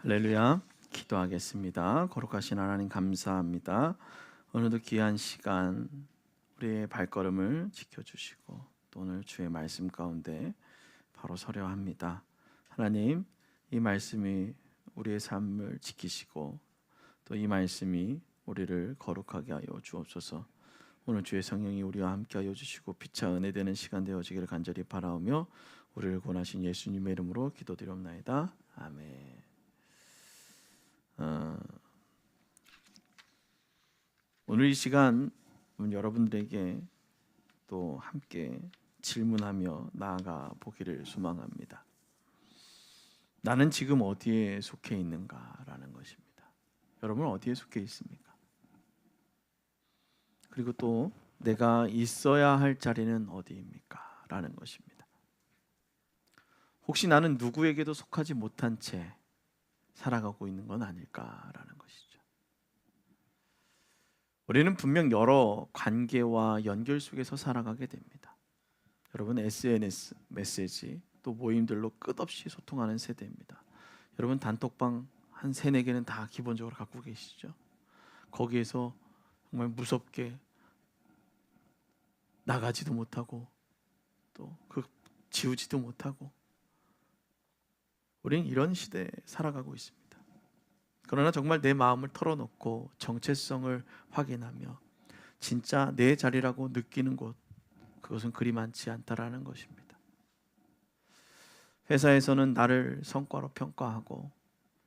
할렐루야. 기도하겠습니다. 거룩하신 하나님 감사합니다. 오늘도 귀한 시간 우리의 발걸음을 지켜주시고 또 오늘 주의 말씀 가운데 바로 서려 합니다. 하나님, 이 말씀이 우리의 삶을 지키시고 또 이 말씀이 우리를 거룩하게 하여 주옵소서. 오늘 주의 성령이 우리와 함께하여 주시고 피차 은혜되는 시간 되어지기를 간절히 바라오며 우리를 구원하신 예수님의 이름으로 기도드리옵나이다. 아멘. 오늘 이 시간 여러분들에게 또 함께 질문하며 나아가 보기를 소망합니다. 나는 지금 어디에 속해 있는가라는 것입니다. 여러분은 어디에 속해 있습니까? 그리고 또 내가 있어야 할 자리는 어디입니까? 라는 것입니다. 혹시 나는 누구에게도 속하지 못한 채 살아가고 있는 건 아닐까라는 것이죠. 우리는 분명 여러 관계와 연결 속에서 살아가게 됩니다. 여러분, SNS, 메시지, 또 모임들로 끝없이 소통하는 세대입니다. 여러분, 단톡방 한 3-4개는 다 기본적으로 갖고 계시죠? 거기에서 정말 무섭게 나가지도 못하고 또 지우지도 못하고 우리는 이런 시대에 살아가고 있습니다. 그러나 정말 내 마음을 털어놓고 정체성을 확인하며 진짜 내 자리라고 느끼는 곳, 그것은 그리 많지 않다라는 것입니다. 회사에서는 나를 성과로 평가하고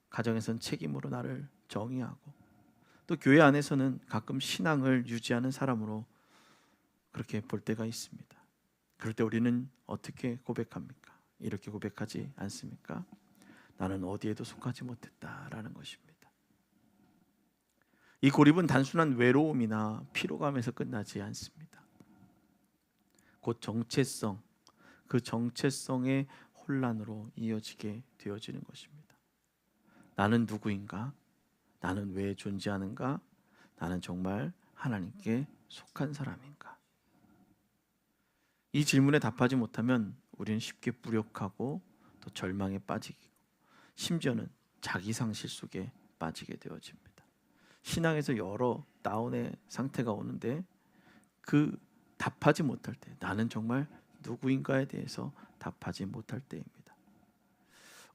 가정에서는 책임으로 나를 정의하고 또 교회 안에서는 가끔 신앙을 유지하는 사람으로 그렇게 볼 때가 있습니다. 그럴 때 우리는 어떻게 고백합니까? 이렇게 고백하지 않습니까? 나는 어디에도 속하지 못했다라는 것입니다. 이 고립은 단순한 외로움이나 피로감에서 끝나지 않습니다. 곧 정체성, 그 정체성의 혼란으로 이어지게 되어지는 것입니다. 나는 누구인가? 나는 왜 존재하는가? 나는 정말 하나님께 속한 사람인가? 이 질문에 답하지 못하면 우리는 쉽게 무력하고 또 절망에 빠지고 심지어는 자기 상실 속에 빠지게 되어집니다. 신앙에서 여러 다운의 상태가 오는데 그 답하지 못할 때, 나는 정말 누구인가에 대해서 답하지 못할 때입니다.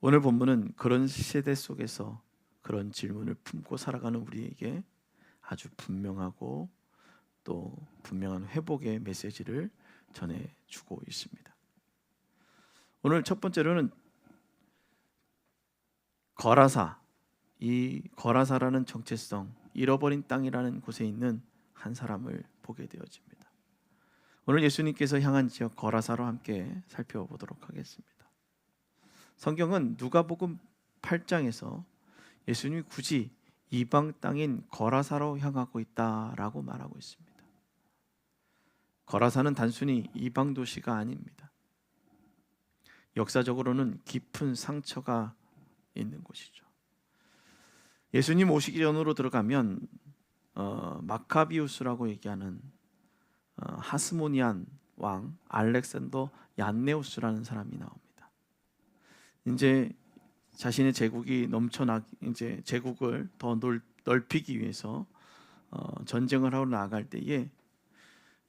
오늘 본문은 그런 세대 속에서 그런 질문을 품고 살아가는 우리에게 아주 분명하고 또 분명한 회복의 메시지를 전해주고 있습니다. 오늘 첫 번째로는 거라사, 이 거라사라는 정체성, 잃어버린 땅이라는 곳에 있는 한 사람을 보게 되어집니다. 오늘 예수님께서 향한 지역 거라사로 함께 살펴보도록 하겠습니다. 성경은 누가복음 8장에서 예수님이 굳이 이방 땅인 거라사로 향하고 있다라고 말하고 있습니다. 거라사는 단순히 이방 도시가 아닙니다. 역사적으로는 깊은 상처가 있는 곳이죠. 예수님 오시기 전으로 들어가면 마카비우스라고 얘기하는 하스모니안 왕 알렉산더 얀네우스라는 사람이 나옵니다. 이제 자신의 제국이 이제 제국을 더 넓히기 위해서 전쟁을 하러 나아갈 때에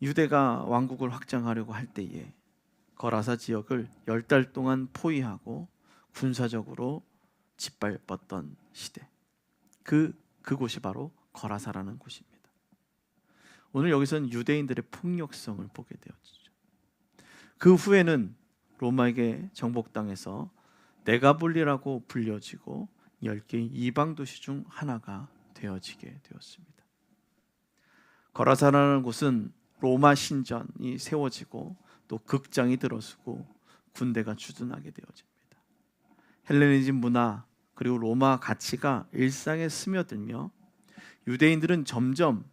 유대가 왕국을 확장하려고 할 때에 거라사 지역을 10달 동안 포위하고 군사적으로 짓밟았던 시대, 그곳이 바로 거라사라는 곳입니다. 오늘 여기서는 유대인들의 폭력성을 보게 되었죠. 그 후에는 로마에게 정복당해서 네가볼리라고 불려지고 10개의 이방 도시 중 하나가 되어지게 되었습니다. 거라사라는 곳은 로마 신전이 세워지고 또 극장이 들어서고 군대가 주둔하게 되어집니다. 헬레니즘 문화 그리고 로마 가치가 일상에 스며들며 유대인들은 점점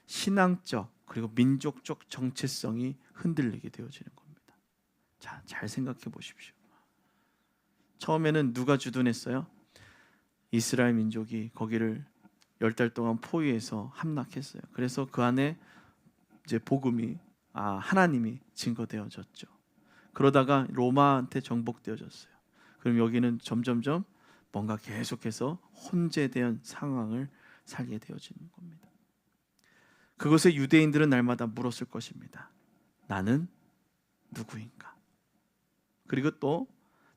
신앙적 그리고 민족적 정체성이 흔들리게 되어지는 겁니다. 자, 잘 생각해 보십시오. 처음에는 누가 주둔했어요? 이스라엘 민족이 거기를 10달 동안 포위해서 함락했어요. 그래서 그 안에 이제 복음이 하나님이 증거되어졌죠. 그러다가 로마한테 정복되어졌어요. 그럼 여기는 점점점 뭔가 계속해서 혼재된 상황을 살게 되어지는 겁니다. 그것에 유대인들은 날마다 물었을 것입니다. 나는 누구인가? 그리고 또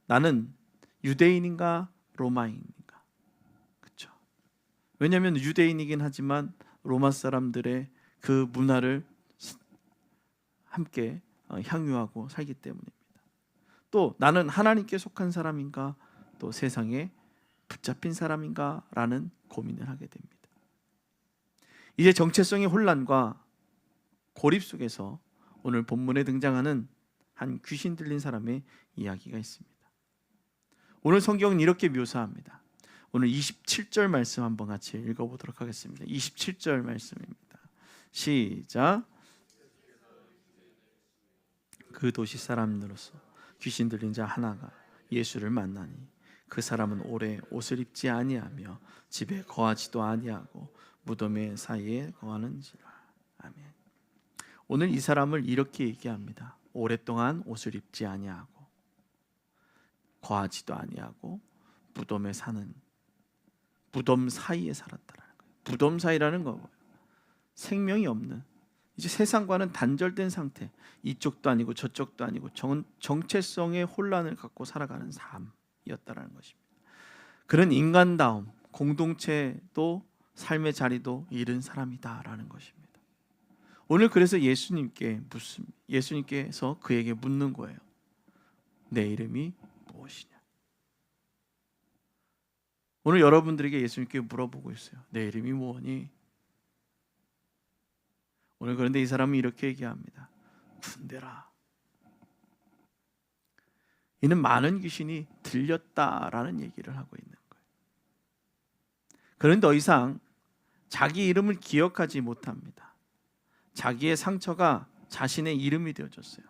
나는 유대인인가 로마인인가? 그렇죠. 왜냐하면 유대인이긴 하지만 로마 사람들의 그 문화를 함께 향유하고 살기 때문입니다. 또 나는 하나님께 속한 사람인가 또 세상에 붙잡힌 사람인가 라는 고민을 하게 됩니다. 이제 정체성의 혼란과 고립 속에서 오늘 본문에 등장하는 한 귀신 들린 사람의 이야기가 있습니다. 오늘 성경은 이렇게 묘사합니다. 오늘 27절 말씀 한번 같이 읽어보도록 하겠습니다. 27절 말씀입니다. 시작. 그 도시 사람으로서 귀신 들린 자 하나가 예수를 만나니 그 사람은 오래 옷을 입지 아니하며 집에 거하지도 아니하고 무덤의 사이에 거하는지라. 아멘. 오늘 이 사람을 이렇게 얘기합니다. 오랫동안 옷을 입지 아니하고 거하지도 아니하고 무덤에 사는, 무덤 사이에 살았다라는 거예요. 무덤 사이라는 거 생명이 없는, 이제 세상과는 단절된 상태, 이쪽도 아니고 저쪽도 아니고 정체성의 혼란을 갖고 살아가는 삶이었다라는 것입니다. 그런 인간다움, 공동체도 삶의 자리도 잃은 사람이다라는 것입니다. 오늘 그래서 예수님께서 그에게 묻는 거예요. 내 이름이 무엇이냐? 오늘 여러분들에게 예수님께 물어보고 있어요. 내 이름이 뭐니? 오늘 그런데 이 사람은 이렇게 얘기합니다. 군대라. 이는 많은 귀신이 들렸다라는 얘기를 하고 있는 거예요. 그는 더 이상 자기 이름을 기억하지 못합니다. 자기의 상처가 자신의 이름이 되어졌어요.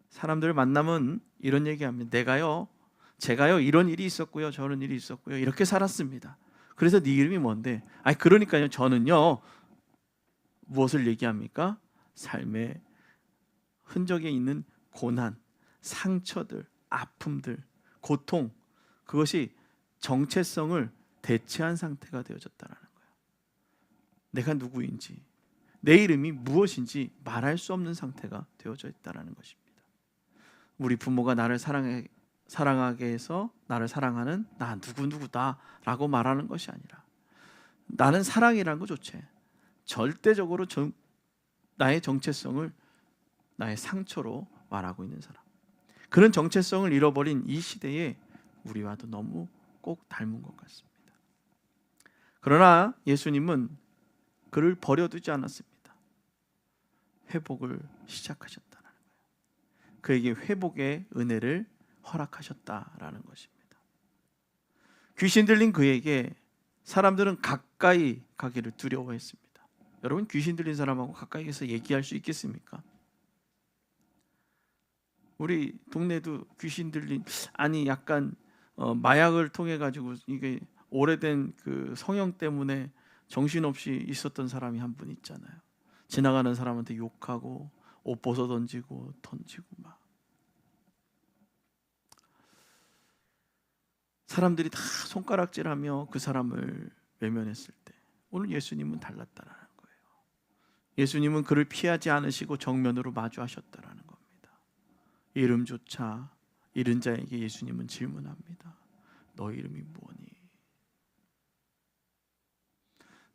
사람들을 만나면 이런 얘기합니다. 제가요 이런 일이 있었고요, 저런 일이 있었고요, 이렇게 살았습니다. 그래서 네 이름이 뭔데? 아니 그러니까요, 저는요. 무엇을 얘기합니까? 삶의 흔적에 있는 고난, 상처들, 아픔들, 고통, 그것이 정체성을 대체한 상태가 되어졌다는 거예요. 내가 누구인지, 내 이름이 무엇인지 말할 수 없는 상태가 되어져 있다는 것입니다. 우리 부모가 나를 사랑하게 해서 나를 사랑하는 나 누구누구다 라고 말하는 것이 아니라, 나는 사랑이라는 것조차 절대적으로 나의 정체성을 나의 상처로 말하고 있는 사람, 그런 정체성을 잃어버린 이 시대에 우리와도 너무 꼭 닮은 것 같습니다. 그러나 예수님은 그를 버려두지 않았습니다. 회복을 시작하셨다는 거예요. 그에게 회복의 은혜를 허락하셨다라는 것입니다. 귀신 들린 그에게 사람들은 가까이 가기를 두려워했습니다. 여러분, 귀신 들린 사람하고 가까이에서 얘기할 수 있겠습니까? 우리 동네도 귀신 들린, 약간 마약을 통해 가지고 이게 오래된 그 성형 때문에 정신없이 있었던 사람이 한 분 있잖아요. 지나가는 사람한테 욕하고 옷 벗어 던지고 막. 사람들이 다 손가락질하며 그 사람을 외면했을 때 오늘 예수님은 달랐다라는 거예요. 예수님은 그를 피하지 않으시고 정면으로 마주하셨다라는 겁니다. 이름조차 잃은 자에게 예수님은 질문합니다. 너 이름이 뭐니?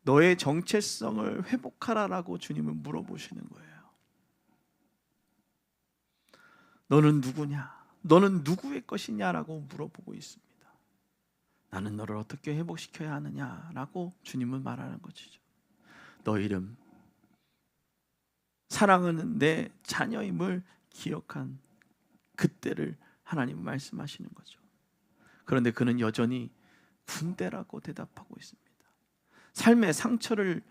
너의 정체성을 회복하라라고 주님은 물어보시는 거예요. 너는 누구냐? 너는 누구의 것이냐라고 물어보고 있습니다. 나는 너를 어떻게 회복시켜야 하느냐라고 주님은 말하는 것이죠. 너 이름, 사랑하는 내 자녀임을 기억한 그때를 하나님은 말씀하시는 거죠. 그런데 그는 여전히 군대라고 대답하고 있습니다. 삶의 상처를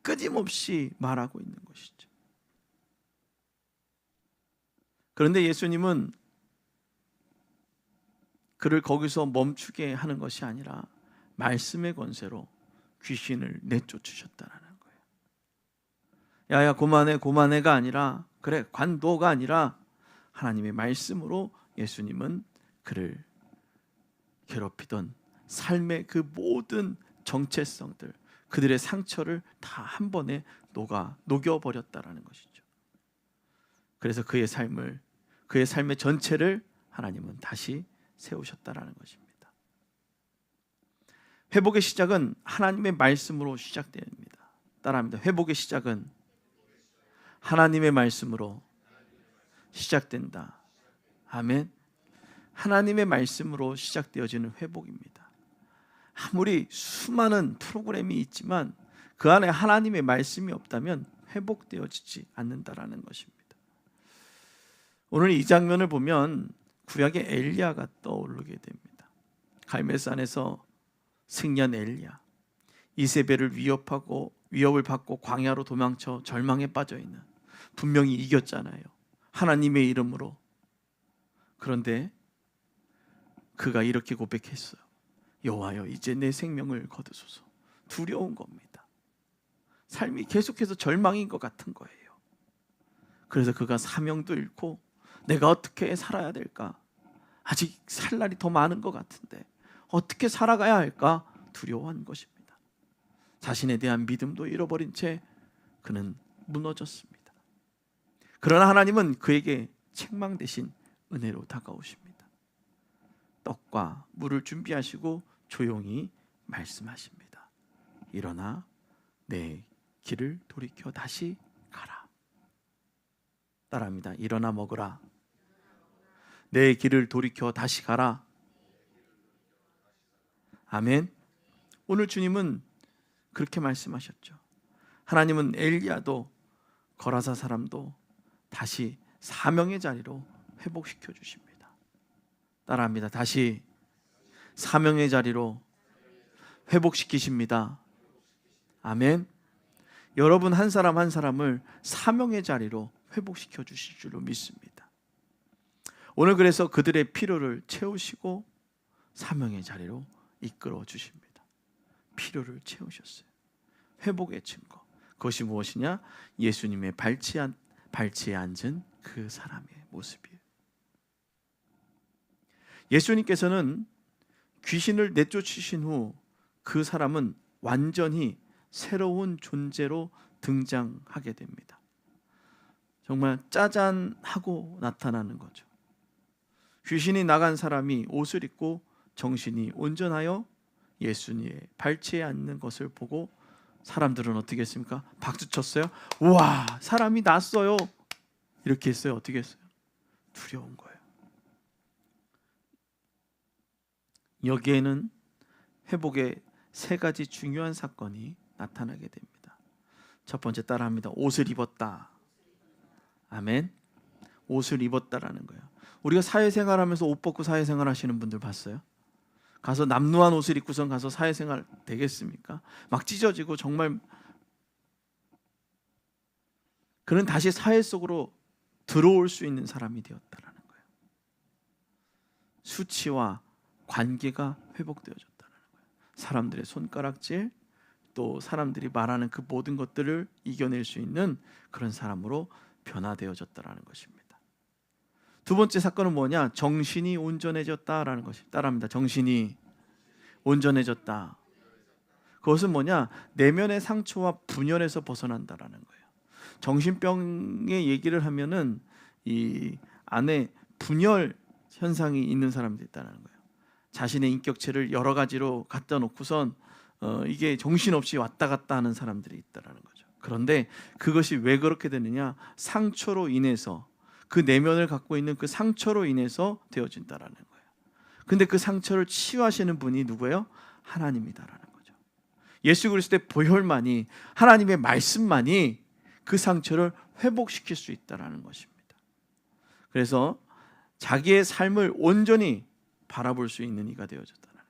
끊임없이 말하고 있는 것이죠. 그런데 예수님은 그를 거기서 멈추게 하는 것이 아니라 말씀의 권세로 귀신을 내쫓으셨다는 거예요. 야야 고만해가 아니라, 그래 관도가 아니라 하나님의 말씀으로 예수님은 그를 괴롭히던 삶의 그 모든 정체성들, 그들의 상처를 다 한 번에 녹여버렸다라는 것이죠. 그래서 그의 삶의 전체를 하나님은 다시 세우셨다라는 것입니다. 회복의 시작은 하나님의 말씀으로 시작됩니다. 따라합니다. 회복의 시작은 하나님의 말씀으로 시작된다. 아멘. 하나님의 말씀으로 시작되어지는 회복입니다. 아무리 수많은 프로그램이 있지만 그 안에 하나님의 말씀이 없다면 회복되어지지 않는다라는 것입니다. 오늘 이 장면을 보면 구약의 엘리야가 떠오르게 됩니다. 갈멜산에서 승리한 엘리야, 이세벨을 위협을 받고 광야로 도망쳐 절망에 빠져 있는, 분명히 이겼잖아요, 하나님의 이름으로. 그런데 그가 이렇게 고백했어요. 여호와여, 이제 내 생명을 거두소서. 두려운 겁니다. 삶이 계속해서 절망인 것 같은 거예요. 그래서 그가 사명도 잃고 내가 어떻게 살아야 될까? 아직 살 날이 더 많은 것 같은데 어떻게 살아가야 할까? 두려워한 것입니다. 자신에 대한 믿음도 잃어버린 채 그는 무너졌습니다. 그러나 하나님은 그에게 책망 대신 은혜로 다가오십니다. 떡과 물을 준비하시고 조용히 말씀하십니다. 일어나 내 길을 돌이켜 다시 가라. 따라합니다. 일어나 먹으라. 내 길을 돌이켜 다시 가라. 아멘. 오늘 주님은 그렇게 말씀하셨죠. 하나님은 엘리야도 거라사 사람도 다시 사명의 자리로 회복시켜 주십니다. 따라합니다. 다시 사명의 자리로 회복시키십니다. 아멘. 여러분 한 사람 한 사람을 사명의 자리로 회복시켜 주실 줄로 믿습니다. 오늘 그래서 그들의 필요를 채우시고 사명의 자리로 이끌어 주십니다. 필요를 채우셨어요. 회복의 증거. 그것이 무엇이냐? 예수님의 발치에 앉은 그 사람의 모습이에요. 예수님께서는 귀신을 내쫓으신 후 그 사람은 완전히 새로운 존재로 등장하게 됩니다. 정말 짜잔 하고 나타나는 거죠. 귀신이 나간 사람이 옷을 입고 정신이 온전하여 예수님의 발치에 앉는 것을 보고 사람들은 어떻게 했습니까? 박수 쳤어요. 우와, 사람이 났어요. 이렇게 했어요. 어떻게 했어요? 두려운 거예요. 여기에는 회복의 세 가지 중요한 사건이 나타나게 됩니다. 첫 번째, 따라합니다. 옷을 입었다. 아멘. 옷을 입었다라는 거예요. 우리가 사회생활하면서 옷 벗고 사회생활 하시는 분들 봤어요? 가서 남루한 옷을 입고선 가서 사회생활 되겠습니까? 막 찢어지고 정말. 그는 다시 사회 속으로 들어올 수 있는 사람이 되었다라는 거예요. 수치와 관계가 회복되어졌다는 거예요. 사람들의 손가락질, 또 사람들이 말하는 그 모든 것들을 이겨낼 수 있는 그런 사람으로 변화되어졌다라는 것입니다. 두 번째 사건은 뭐냐? 정신이 온전해졌다라는 것입니다. 따라합니다. 정신이 온전해졌다. 그것은 뭐냐? 내면의 상처와 분열에서 벗어난다라는 거예요. 정신병의 얘기를 하면은 이 안에 분열 현상이 있는 사람들이 있다는 거예요. 자신의 인격체를 여러 가지로 갖다 놓고선 이게 정신없이 왔다 갔다 하는 사람들이 있다는 거죠. 그런데 그것이 왜 그렇게 되느냐? 상처로 인해서, 그 내면을 갖고 있는 그 상처로 인해서 되어진다라는 거예요. 근데 그 상처를 치유하시는 분이 누구예요? 하나님이다라는 거죠. 예수 그리스도의 보혈만이, 하나님의 말씀만이 그 상처를 회복시킬 수 있다라는 것입니다. 그래서 자기의 삶을 온전히 바라볼 수 있는 이가 되어졌다는 거예요.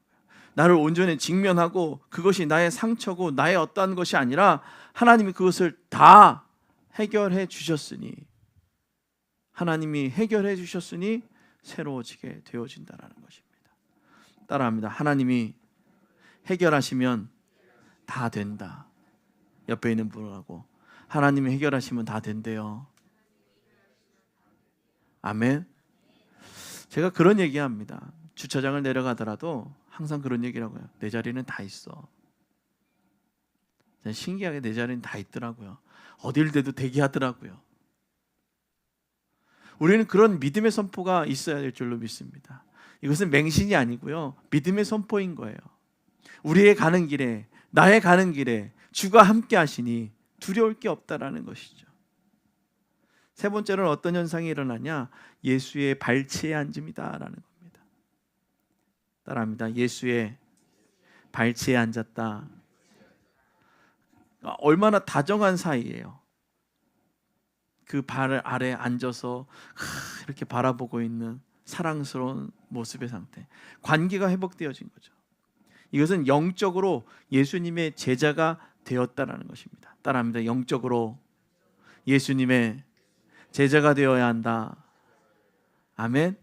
나를 온전히 직면하고 그것이 나의 상처고 나의 어떠한 것이 아니라 하나님이 그것을 다 해결해 주셨으니, 하나님이 해결해 주셨으니 새로워지게 되어진다는 것입니다. 따라합니다. 하나님이 해결하시면 다 된다. 옆에 있는 분하고 하나님이 해결하시면 다 된대요. 아멘. 제가 그런 얘기합니다. 주차장을 내려가더라도 항상 그런 얘기를 하고요. 내 자리는 다 있어. 신기하게 내 자리는 다 있더라고요. 어딜 대도 대기하더라고요. 우리는 그런 믿음의 선포가 있어야 될 줄로 믿습니다. 이것은 맹신이 아니고요, 믿음의 선포인 거예요. 우리의 가는 길에, 나의 가는 길에 주가 함께 하시니 두려울 게 없다라는 것이죠. 세 번째로는 어떤 현상이 일어나냐? 예수의 발치에 앉음이다라는 겁니다. 따라합니다. 예수의 발치에 앉았다. 얼마나 다정한 사이예요. 그 발 아래 앉아서 이렇게 바라보고 있는 사랑스러운 모습의 상태, 관계가 회복되어진 거죠. 이것은 영적으로 예수님의 제자가 되었다라는 것입니다. 따라합니다. 영적으로 예수님의 제자가 되어야 한다. 아멘.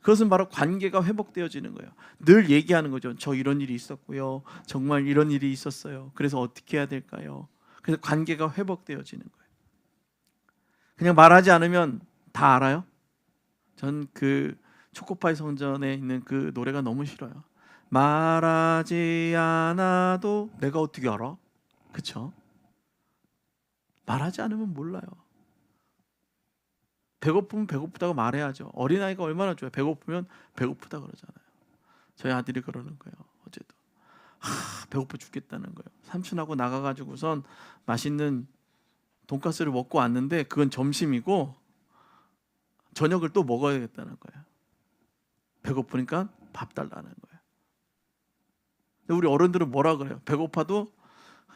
그것은 바로 관계가 회복되어지는 거예요. 늘 얘기하는 거죠. 저 이런 일이 있었고요. 정말 이런 일이 있었어요. 그래서 어떻게 해야 될까요? 그래서 관계가 회복되어지는 거예요. 그냥 말하지 않으면 다 알아요? 전 그 초코파이 성전에 있는 그 노래가 너무 싫어요. 말하지 않아도 내가 어떻게 알아? 그쵸? 말하지 않으면 몰라요. 배고프면 배고프다고 말해야죠. 어린아이가 얼마나 좋아요. 배고프면 배고프다 그러잖아요. 저희 아들이 그러는 거예요. 어제도 배고파 죽겠다는 거예요. 삼촌하고 나가가지고선 맛있는 돈가스를 먹고 왔는데 그건 점심이고 저녁을 또 먹어야겠다는 거예요. 배고프니까 밥 달라는 거예요. 근데 우리 어른들은 뭐라 그래요? 배고파도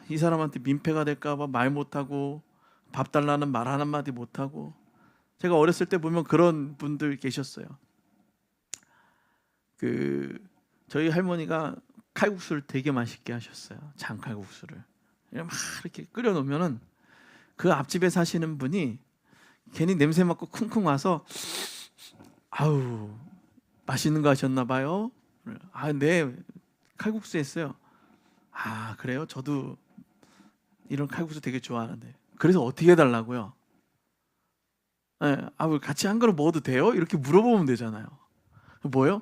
이 사람한테 민폐가 될까 봐 말 못하고 밥 달라는 말 한마디 못하고. 제가 어렸을 때 보면 그런 분들 계셨어요. 저희 할머니가 칼국수를 되게 맛있게 하셨어요. 장칼국수를 막 이렇게 끓여 놓으면은 그 앞집에 사시는 분이 괜히 냄새 맡고 쿵쿵 와서 아우 맛있는 거 하셨나 봐요. 네, 칼국수 했어요. 아 그래요? 저도 이런 칼국수 되게 좋아하는데. 그래서 어떻게 해달라고요? 네, 같이 한 그릇 먹어도 돼요? 이렇게 물어보면 되잖아요. 뭐요?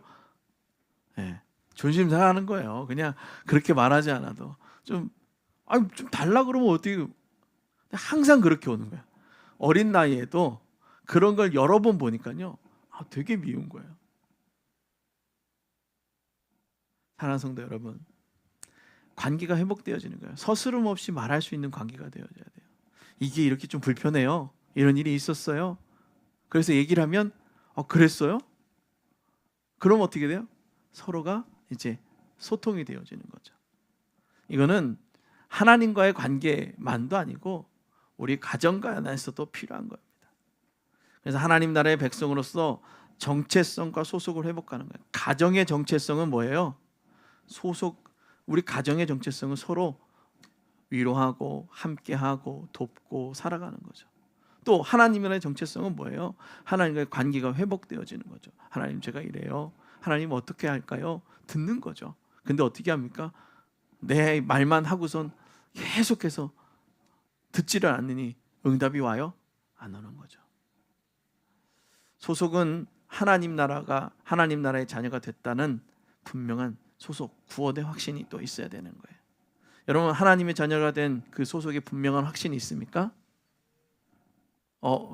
네, 존심 상하는 거예요. 그냥 그렇게 말하지 않아도 좀 달라 그러면 어떻게. 항상 그렇게 오는 거예요. 어린 나이에도 그런 걸 여러 번 보니까요, 되게 미운 거예요. 사랑하는 성도 여러분, 관계가 회복되어지는 거예요. 서스름 없이 말할 수 있는 관계가 되어져야 돼요. 이게 이렇게 좀 불편해요. 이런 일이 있었어요. 그래서 얘기를 하면 그랬어요? 그럼 어떻게 돼요? 서로가 이제 소통이 되어지는 거죠. 이거는 하나님과의 관계만도 아니고 우리 가정과 안에서도 필요한 겁니다. 그래서 하나님 나라의 백성으로서 정체성과 소속을 회복하는 거예요. 가정의 정체성은 뭐예요? 우리 가정의 정체성은 서로 위로하고 함께하고 돕고 살아가는 거죠. 또 하나님의 정체성은 뭐예요? 하나님과의 관계가 회복되어지는 거죠. 하나님 제가 이래요. 하나님 어떻게 할까요? 듣는 거죠. 근데 어떻게 합니까? 내 말만 하고선 계속해서 듣지를 않으니 응답이 와요? 안 오는 거죠. 소속은 하나님 나라의 자녀가 됐다는 분명한 소속, 구원의 확신이 또 있어야 되는 거예요. 여러분 하나님의 자녀가 된 그 소속에 분명한 확신이 있습니까?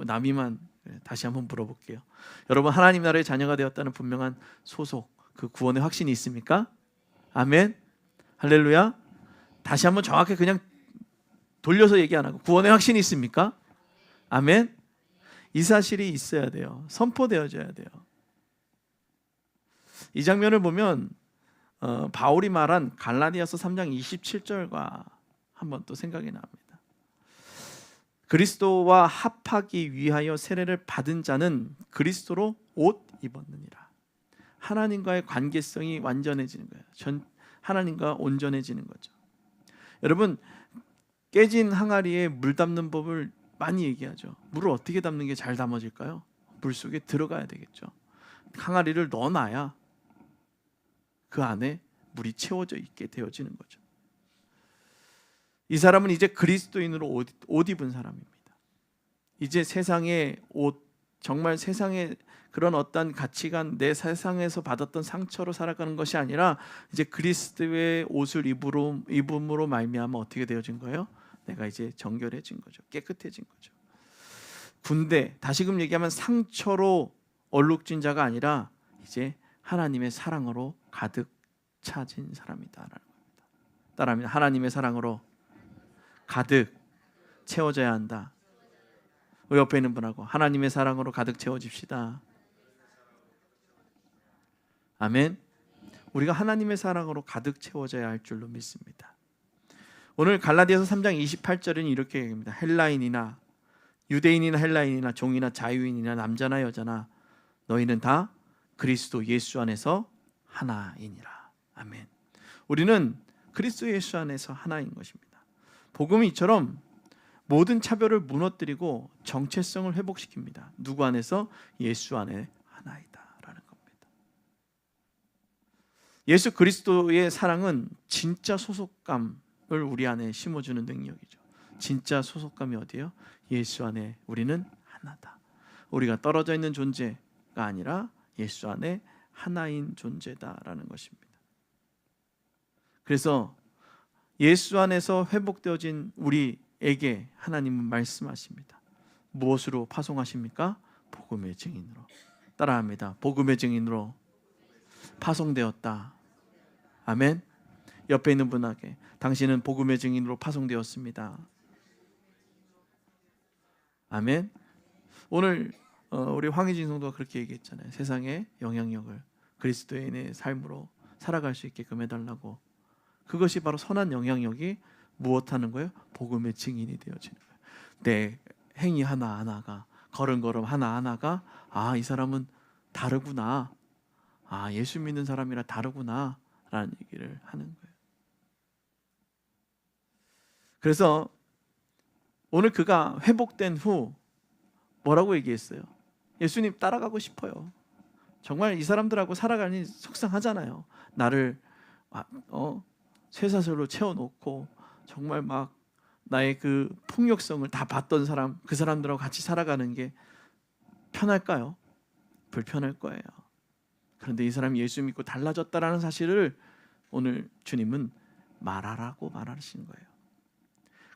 남이만 다시 한번 물어볼게요. 여러분 하나님 나라의 자녀가 되었다는 분명한 소속, 그 구원의 확신이 있습니까? 아멘. 할렐루야. 다시 한번 정확히 그냥 돌려서 얘기 안 하고 구원의 확신이 있습니까? 아멘. 이 사실이 있어야 돼요. 선포되어져야 돼요. 이 장면을 보면 바울이 말한 갈라디아서 3장 27절과 한번 또 생각이 납니다. 그리스도와 합하기 위하여 세례를 받은 자는 그리스도로 옷 입었느니라. 하나님과의 관계성이 완전해지는 거예요. 하나님과 온전해지는 거죠. 여러분 깨진 항아리에 물 담는 법을 많이 얘기하죠. 물을 어떻게 담는 게 잘 담아질까요? 물 속에 들어가야 되겠죠. 항아리를 넣어놔야 그 안에 물이 채워져 있게 되어지는 거죠. 이 사람은 이제 그리스도인으로 옷 입은 사람입니다. 이제 세상의 옷, 정말 세상에 그런 어떤 가치관, 내 세상에서 받았던 상처로 살아가는 것이 아니라 이제 그리스도의 옷을 입음으로 말미암아 어떻게 되어진 거예요? 내가 이제 정결해진 거죠. 깨끗해진 거죠. 군대, 다시금 얘기하면 상처로 얼룩진 자가 아니라 이제 하나님의 사랑으로 가득 차진 사람이다라는 겁니다. 따라합니다. 하나님의 사랑으로 가득 채워져야 한다. 우리 옆에 있는 분하고 하나님의 사랑으로 가득 채워집시다. 아멘. 우리가 하나님의 사랑으로 가득 채워져야 할 줄로 믿습니다. 오늘 갈라디아서 3장 28절은 이렇게 얘기합니다. 헬라인이나 유대인이나 헬라인이나 종이나 자유인이나 남자나 여자나 너희는 다 그리스도 예수 안에서 하나이니라. 아멘. 우리는 그리스도 예수 안에서 하나인 것입니다. 복음이 이처럼 모든 차별을 무너뜨리고 정체성을 회복시킵니다. 누구 안에서? 예수 안에 하나이다라는 겁니다. 예수 그리스도의 사랑은 진짜 소속감을 우리 안에 심어주는 능력이죠. 진짜 소속감이 어디예요? 예수 안에 우리는 하나다. 우리가 떨어져 있는 존재가 아니라 예수 안에 하나인 존재다라는 것입니다. 그래서 예수 안에서 회복되어진 우리에게 하나님은 말씀하십니다. 무엇으로 파송하십니까? 복음의 증인으로. 따라합니다. 복음의 증인으로 파송되었다. 아멘. 옆에 있는 분에게 당신은 복음의 증인으로 파송되었습니다. 아멘. 오늘 우리 황희진 성도가 그렇게 얘기했잖아요. 세상의 영향력을 그리스도인의 삶으로 살아갈 수 있게끔 해달라고. 그것이 바로 선한 영향력이 무엇하는 거예요? 복음의 증인이 되어지는 거예요. 내 행위 하나하나가, 걸음걸음 하나하나가 이 사람은 다르구나, 예수 믿는 사람이라 다르구나 라는 얘기를 하는 거예요. 그래서 오늘 그가 회복된 후 뭐라고 얘기했어요? 예수님 따라가고 싶어요. 정말 이 사람들하고 살아가니 속상하잖아요. 나를 쇠사슬로 채워놓고 정말 막 나의 그 폭력성을 다 봤던 사람, 그 사람들하고 같이 살아가는 게 편할까요? 불편할 거예요. 그런데 이 사람이 예수 믿고 달라졌다라는 사실을 오늘 주님은 말하라고 말하시는 거예요.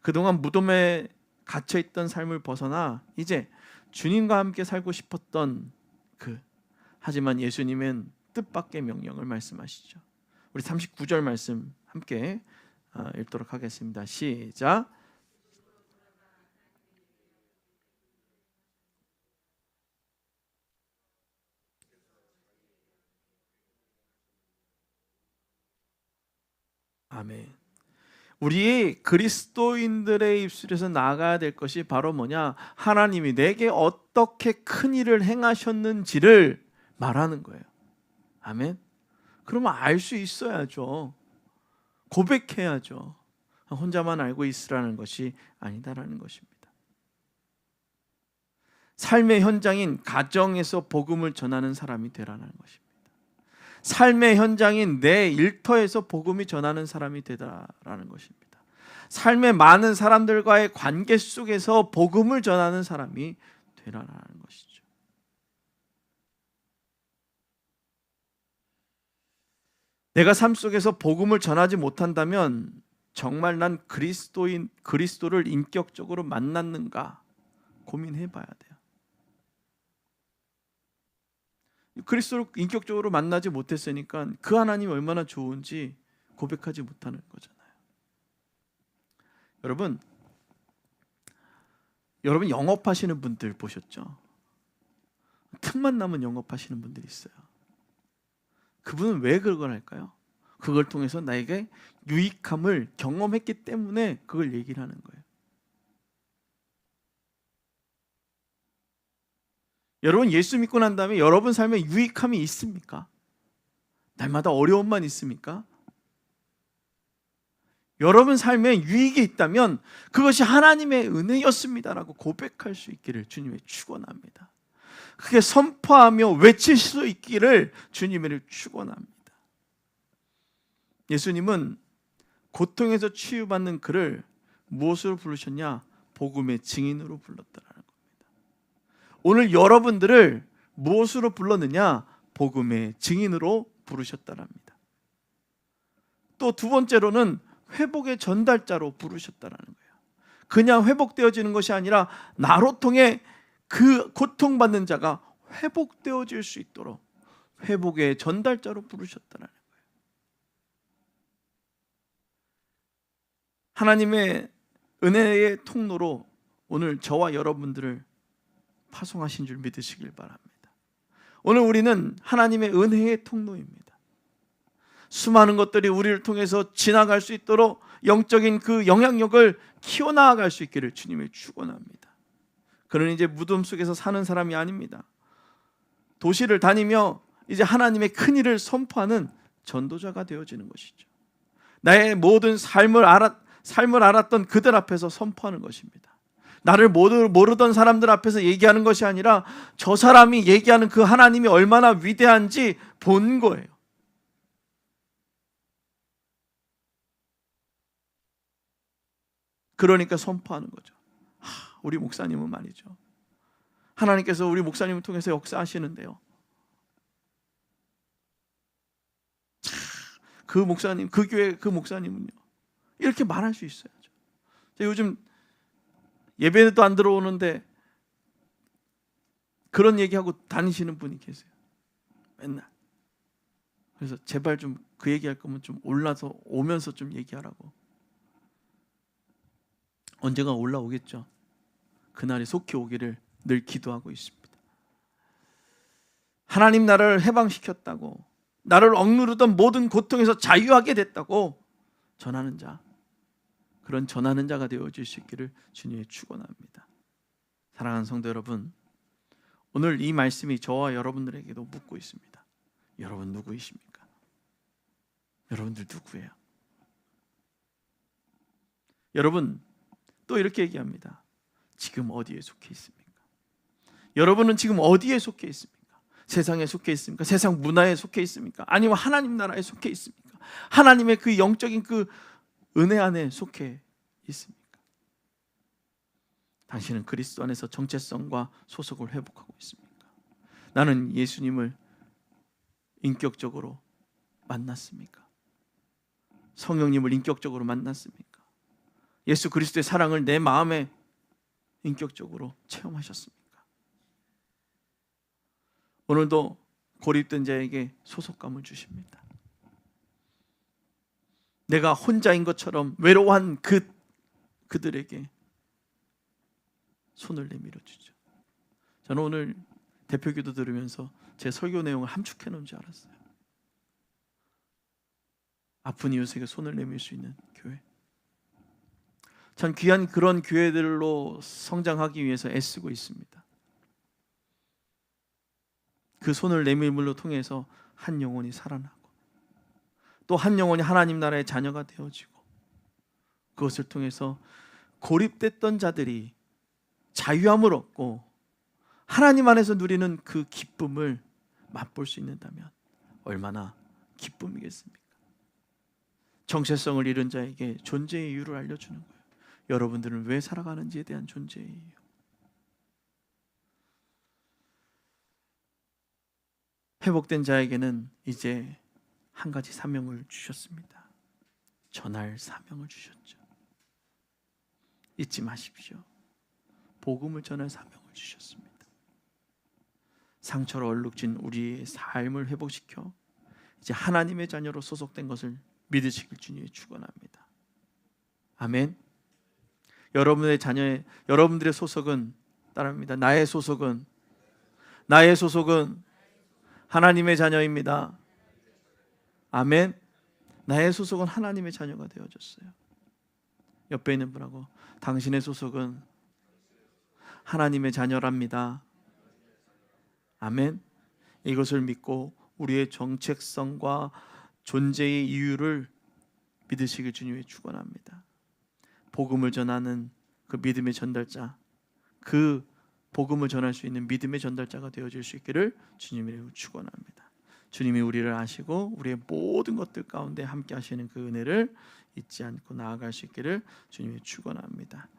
그동안 무덤에 갇혀있던 삶을 벗어나 이제 주님과 함께 살고 싶었던 하지만 예수님은 뜻밖의 명령을 말씀하시죠. 우리 39절 말씀 함께 읽도록 하겠습니다. 시작. 아멘. 우리 그리스도인들의 입술에서 나가야 될 것이 바로 뭐냐? 하나님이 내게 어떻게 큰 일을 행하셨는지를 말하는 거예요. 아멘. 그러면 알 수 있어야죠. 고백해야죠. 혼자만 알고 있으라는 것이 아니다라는 것입니다. 삶의 현장인 가정에서 복음을 전하는 사람이 되라는 것입니다. 삶의 현장인 내 일터에서 복음이 전하는 사람이 되라는 것입니다. 삶의 많은 사람들과의 관계 속에서 복음을 전하는 사람이 되라는 것이죠. 내가 삶 속에서 복음을 전하지 못한다면 정말 난 그리스도를 인격적으로 만났는가 고민해 봐야 돼요. 그리스도를 인격적으로 만나지 못했으니까 그 하나님이 얼마나 좋은지 고백하지 못하는 거잖아요. 여러분 영업하시는 분들 보셨죠? 틈만 나면 영업하시는 분들이 있어요. 그분은 왜 그걸 할까요? 그걸 통해서 나에게 유익함을 경험했기 때문에 그걸 얘기를 하는 거예요. 여러분 예수 믿고 난 다음에 여러분 삶에 유익함이 있습니까? 날마다 어려움만 있습니까? 여러분 삶에 유익이 있다면 그것이 하나님의 은혜였습니다라고 고백할 수 있기를 주님의 축원합니다. 그게 선포하며 외칠 수 있기를 주님을 축원합니다. 예수님은 고통에서 치유받는 그를 무엇으로 부르셨냐? 복음의 증인으로 불렀다라는 겁니다. 오늘 여러분들을 무엇으로 불렀느냐? 복음의 증인으로 부르셨다랍니다. 또 두 번째로는 회복의 전달자로 부르셨다라는 거예요. 그냥 회복되어지는 것이 아니라 나로 통해 그 고통받는 자가 회복되어질 수 있도록 회복의 전달자로 부르셨다라는 거예요. 하나님의 은혜의 통로로 오늘 저와 여러분들을 파송하신 줄 믿으시길 바랍니다. 오늘 우리는 하나님의 은혜의 통로입니다. 수많은 것들이 우리를 통해서 지나갈 수 있도록 영적인 그 영향력을 키워나갈 수 있기를 주님을 축원합니다. 그는 이제 무덤 속에서 사는 사람이 아닙니다. 도시를 다니며 이제 하나님의 큰 일을 선포하는 전도자가 되어지는 것이죠. 나의 모든 삶을 알았던 그들 앞에서 선포하는 것입니다. 나를 모르던 사람들 앞에서 얘기하는 것이 아니라 저 사람이 얘기하는 그 하나님이 얼마나 위대한지 본 거예요. 그러니까 선포하는 거죠. 우리 목사님은 말이죠, 하나님께서 우리 목사님을 통해서 역사하시는데요, 그 목사님, 그 교회 그 목사님은요, 이렇게 말할 수 있어요. 요즘 예배도 안 들어오는데 그런 얘기하고 다니시는 분이 계세요. 맨날. 그래서 제발 좀 그 얘기할 거면 좀 올라서 오면서 좀 얘기하라고. 언젠가 올라오겠죠. 그날이 속히 오기를 늘 기도하고 있습니다. 하나님 나를 해방시켰다고, 나를 억누르던 모든 고통에서 자유하게 됐다고 전하는 자, 그런 전하는 자가 되어질 수 있기를 주님의 축원합니다. 사랑하는 성도 여러분, 오늘 이 말씀이 저와 여러분들에게도 묻고 있습니다. 여러분 누구이십니까? 여러분들 누구예요? 여러분 또 이렇게 얘기합니다. 지금 어디에 속해 있습니까? 여러분은 지금 어디에 속해 있습니까? 세상에 속해 있습니까? 세상 문화에 속해 있습니까? 아니면 하나님 나라에 속해 있습니까? 하나님의 그 영적인 그 은혜 안에 속해 있습니까? 당신은 그리스도 안에서 정체성과 소속을 회복하고 있습니까? 나는 예수님을 인격적으로 만났습니까? 성령님을 인격적으로 만났습니까? 예수 그리스도의 사랑을 내 마음에 인격적으로 체험하셨습니까? 오늘도 고립된 자에게 소속감을 주십니다. 내가 혼자인 것처럼 외로워한 그들에게 손을 내밀어 주죠. 저는 오늘 대표기도 들으면서 제 설교 내용을 함축해 놓은 줄 알았어요. 아픈 이웃에게 손을 내밀 수 있는 교회. 전 귀한 그런 교회들로 성장하기 위해서 애쓰고 있습니다. 그 손을 내밀물로 통해서 한 영혼이 살아나고 또 한 영혼이 하나님 나라의 자녀가 되어지고, 그것을 통해서 고립됐던 자들이 자유함을 얻고 하나님 안에서 누리는 그 기쁨을 맛볼 수 있는다면 얼마나 기쁨이겠습니까? 정체성을 잃은 자에게 존재의 이유를 알려주는 거예요. 여러분들은 왜 살아가는지에 대한 존재의 이유. 회복된 자에게는 이제 한 가지 사명을 주셨습니다. 전할 사명을 주셨죠. 잊지 마십시오. 복음을 전할 사명을 주셨습니다. 상처로 얼룩진 우리의 삶을 회복시켜 이제 하나님의 자녀로 소속된 것을 믿으시길 주님이 축원합니다. 아멘. 여러분의 자녀의, 여러분들의 소속은 따라합니다. 나의 소속은 하나님의 자녀입니다. 아멘. 나의 소속은 하나님의 자녀가 되어졌어요. 옆에 있는 분하고, 당신의 소속은 하나님의 자녀랍니다. 아멘. 이것을 믿고 우리의 정체성과 존재의 이유를 믿으시길 주님이 축원합니다. 복음을 전하는 그 믿음의 전달자, 그 복음을 전할 수 있는 믿음의 전달자가 되어질 수 있기를 주님이 축원합니다. 주님이 우리를 아시고 우리의 모든 것들 가운데 함께 하시는 그 은혜를 잊지 않고 나아갈 수 있기를 주님이 축원합니다.